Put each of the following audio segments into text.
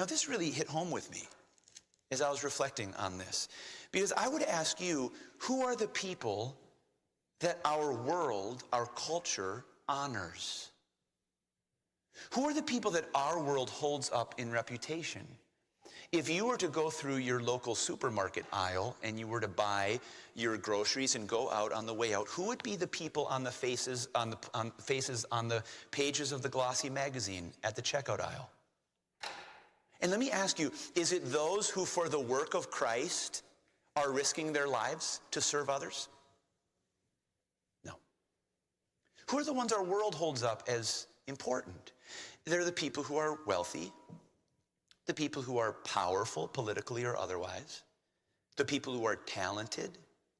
Now, this really hit home with me as I was reflecting on this, because I would ask you, who are the people that our world, our culture, honors? Who are the people that our world holds up in reputation? If you were to go through your local supermarket aisle and you were to buy your groceries and go out on the way out, who would be the people on the faces on the pages of the glossy magazine at the checkout aisle? And let me ask you, is it those who for the work of Christ are risking their lives to serve others? No. Who are the ones our world holds up as important? They're the people who are wealthy, the people who are powerful politically or otherwise, the people who are talented,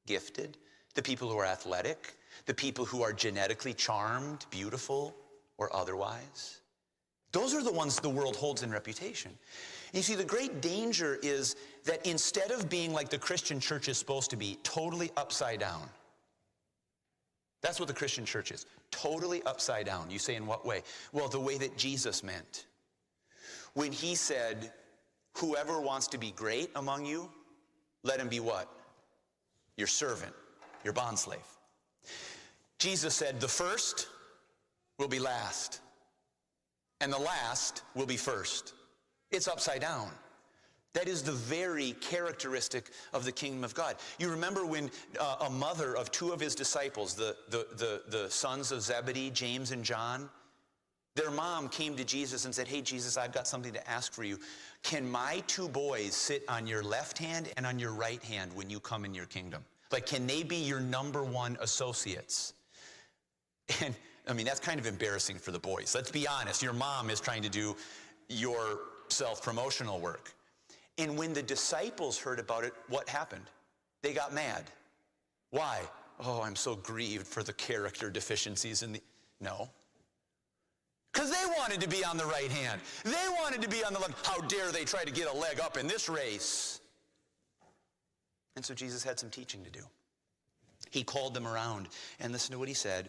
gifted, the people who are athletic, the people who are genetically charmed, beautiful, or otherwise. Those are the ones the world holds in reputation. You see, the great danger is that instead of being like the Christian church is supposed to be, totally upside down. That's what the Christian church is, totally upside down. You say, in what way? Well, the way that Jesus meant. When he said, whoever wants to be great among you, let him be what? Your servant, your bondslave. Jesus said, the first will be last, and the last will be first. It's upside down. That is the very characteristic of the kingdom of God. You remember when a mother of two of his disciples, the sons of Zebedee, James and John, their mom came to Jesus and said, hey, Jesus, I've got something to ask for you. Can my two boys sit on your left hand and on your right hand when you come in your kingdom? Like, can they be your number one associates? And, I mean, that's kind of embarrassing for the boys. Let's be honest. Your mom is trying to do your self-promotional work. And when the disciples heard about it, what happened? They got mad. Why? Oh, I'm so grieved for the character deficiencies in the... No. Because they wanted to be on the right hand. They wanted to be on the left. How dare they try to get a leg up in this race? And so Jesus had some teaching to do. He called them around, and listen to what he said.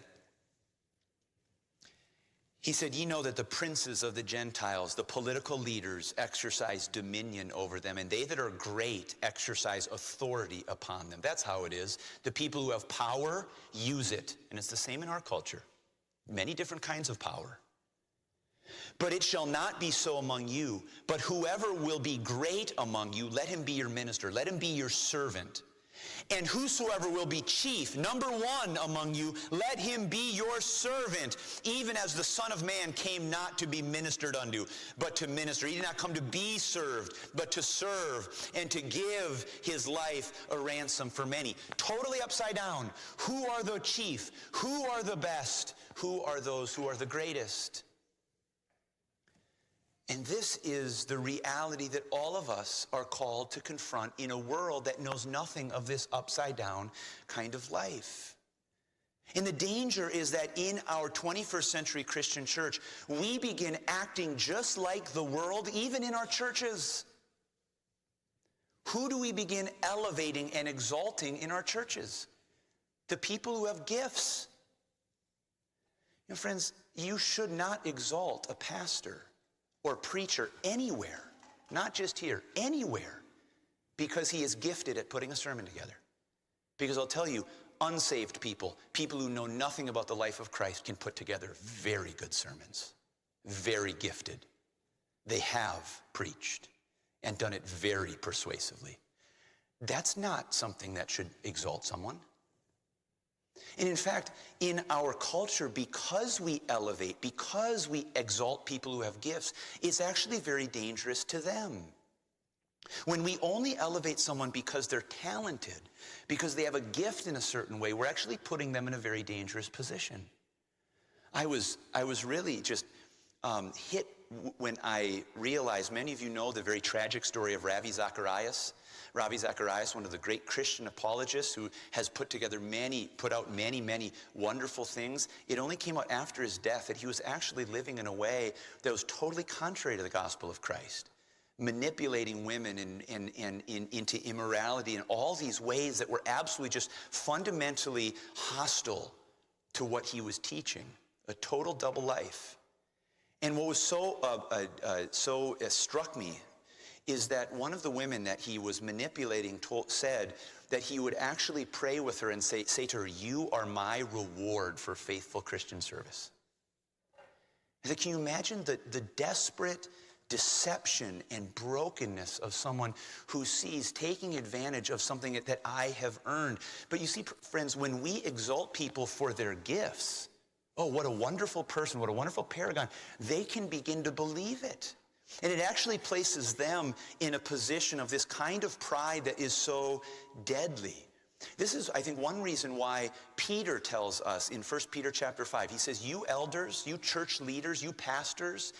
He said, ye know that the princes of the Gentiles, the political leaders, exercise dominion over them, and they that are great exercise authority upon them. That's how it is. The people who have power use it. And it's the same in our culture. Many different kinds of power. But it shall not be so among you, but whoever will be great among you, let him be your minister, let him be your servant. And whosoever will be chief, number one among you, let him be your servant, even as the Son of Man came not to be ministered unto, but to minister. He did not come to be served, but to serve, and to give his life a ransom for many. Totally upside down. Who are the chief? Who are the best? Who are those who are the greatest? And this is the reality that all of us are called to confront in a world that knows nothing of this upside down kind of life. And the danger is that in our 21st century Christian church, we begin acting just like the world, even in our churches. Who do we begin elevating and exalting in our churches? The people who have gifts. You know, friends, you should not exalt a pastor or preacher anywhere, not just here, anywhere, because he is gifted at putting a sermon together. Because I'll tell you, unsaved people, people who know nothing about the life of Christ, can put together very good sermons, very gifted. They have preached and done it very persuasively. That's not something that should exalt someone. And in fact, in our culture, because we elevate, because we exalt people who have gifts, it's actually very dangerous to them. When we only elevate someone because they're talented, because they have a gift in a certain way, we're actually putting them in a very dangerous position. I was really just hit when I realized, many of you know the very tragic story of Ravi Zacharias. Ravi Zacharias, one of the great Christian apologists who has put out many wonderful things. It only came out after his death that he was actually living in a way that was totally contrary to the gospel of Christ, manipulating women into immorality in all these ways that were absolutely just fundamentally hostile to what he was teaching, a total double life. And what was so struck me is that one of the women that he was manipulating said that he would actually pray with her and say to her, "You are my reward for faithful Christian service." I said, can you imagine the desperate deception and brokenness of someone who sees taking advantage of something that I have earned? But you see, friends, when we exalt people for their gifts, oh, what a wonderful person, what a wonderful paragon, they can begin to believe it. And it actually places them in a position of this kind of pride that is so deadly. This is, I think, one reason why Peter tells us in 1 Peter chapter 5, he says, you elders, you church leaders, you pastors,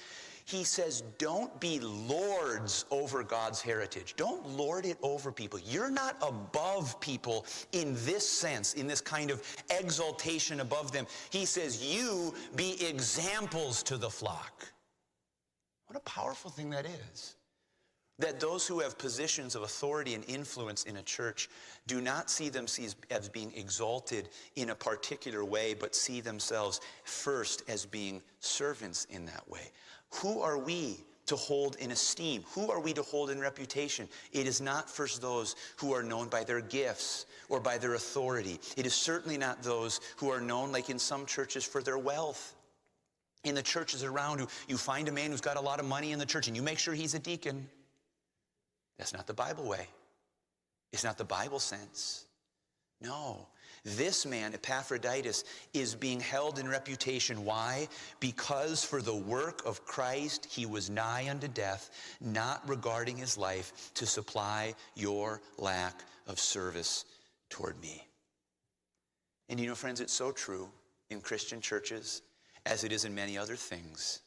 he says, don't be lords over God's heritage. Don't lord it over people. You're not above people in this sense, in this kind of exaltation above them. He says, you be examples to the flock. What a powerful thing that is. That those who have positions of authority and influence in a church do not see themselves as being exalted in a particular way, but see themselves first as being servants in that way. Who are we to hold in esteem? Who are we to hold in reputation? It is not first those who are known by their gifts or by their authority. It is certainly not those who are known, like in some churches, for their wealth. In the churches around, who you find a man who's got a lot of money in the church and you make sure he's a deacon. That's not the Bible way. It's not the Bible sense. No. This man, Epaphroditus, is being held in reputation. Why? Because for the work of Christ he was nigh unto death, not regarding his life to supply your lack of service toward me. And you know, friends, it's so true in Christian churches as it is in many other things.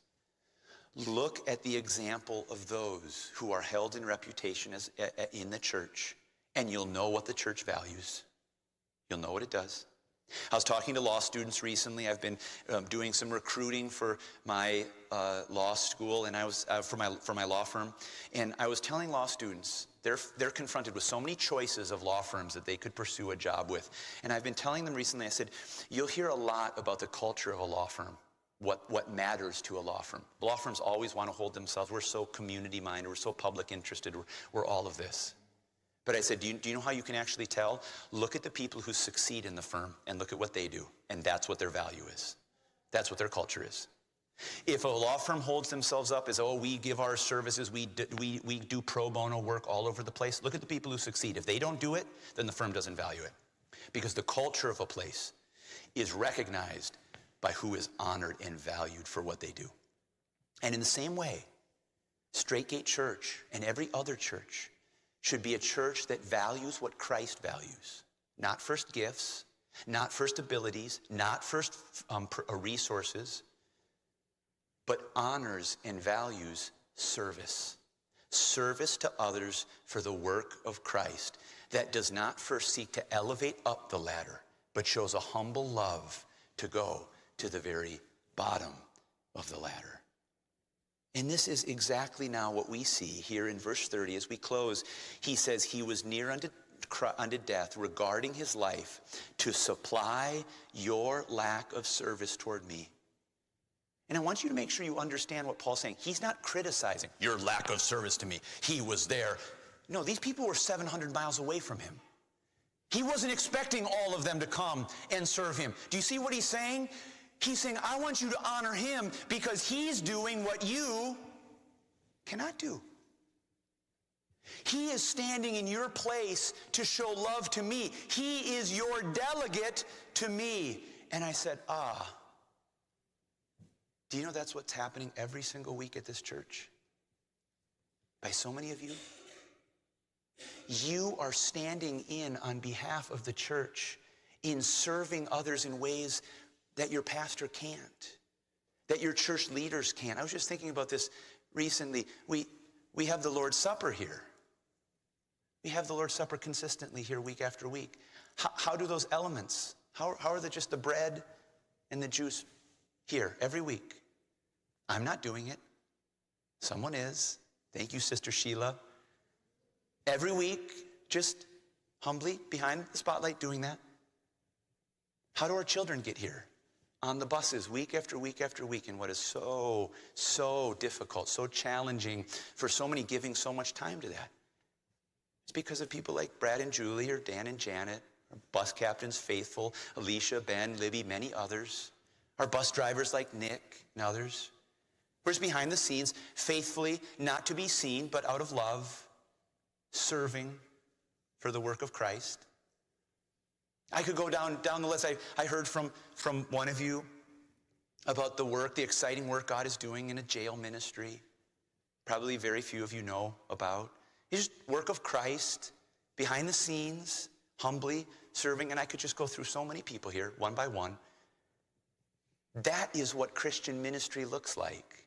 Look at the example of those who are held in reputation in the church, and you'll know what the church values. You'll know what it does. I was talking to law students recently. I've been doing some recruiting for my law school, and I was for my law firm. And I was telling law students they're confronted with so many choices of law firms that they could pursue a job with. And I've been telling them recently. I said, you'll hear a lot about the culture of a law firm. What matters to a law firm. Law firms always want to hold themselves. We're so community-minded. We're so public interested. We're all of this. But I said, do you know how you can actually tell? Look at the people who succeed in the firm and look at what they do. And that's what their value is. That's what their culture is. If a law firm holds themselves up as, oh, we give our services, we do pro bono work all over the place, look at the people who succeed. If they don't do it, then the firm doesn't value it. Because the culture of a place is recognized by who is honored and valued for what they do. And in the same way, Straitgate Church and every other church should be a church that values what Christ values. Not first gifts, not first abilities, not first resources, but honors and values service. Service to others for the work of Christ that does not first seek to elevate up the ladder, but shows a humble love to go to the very bottom of the ladder. And this is exactly now what we see here in verse 30 as we close. He says, he was near unto death, regarding his life, to supply your lack of service toward me. And I want you to make sure you understand what Paul's saying. He's not criticizing your lack of service to me. He was there. No, these people were 700 miles away from him. He wasn't expecting all of them to come and serve him. Do you see what he's saying? He's saying, I want you to honor him because he's doing what you cannot do. He is standing in your place to show love to me. He is your delegate to me. And I said, do you know that's what's happening every single week at this church? By so many of you? You are standing in on behalf of the church in serving others in ways that your pastor can't, that your church leaders can't. I was just thinking about this recently. We have the Lord's Supper here. We have the Lord's Supper consistently here week after week. How do those elements, how are just the bread and the juice here every week? I'm not doing it. Someone is. Thank you, Sister Sheila. Every week, just humbly behind the spotlight doing that. How do our children get here on the buses week after week after week in what is so, so difficult, so challenging for so many, giving so much time to that. It's because of people like Brad and Julie or Dan and Janet, our bus captains, Faithful, Alicia, Ben, Libby, many others, our bus drivers like Nick and others. Whereas behind the scenes, faithfully, not to be seen, but out of love, serving for the work of Christ. I could go down the list. I heard from one of you about the exciting work God is doing in a jail ministry. Probably very few of you know about. It's just work of Christ, behind the scenes, humbly serving. And I could just go through so many people here, one by one. That is what Christian ministry looks like.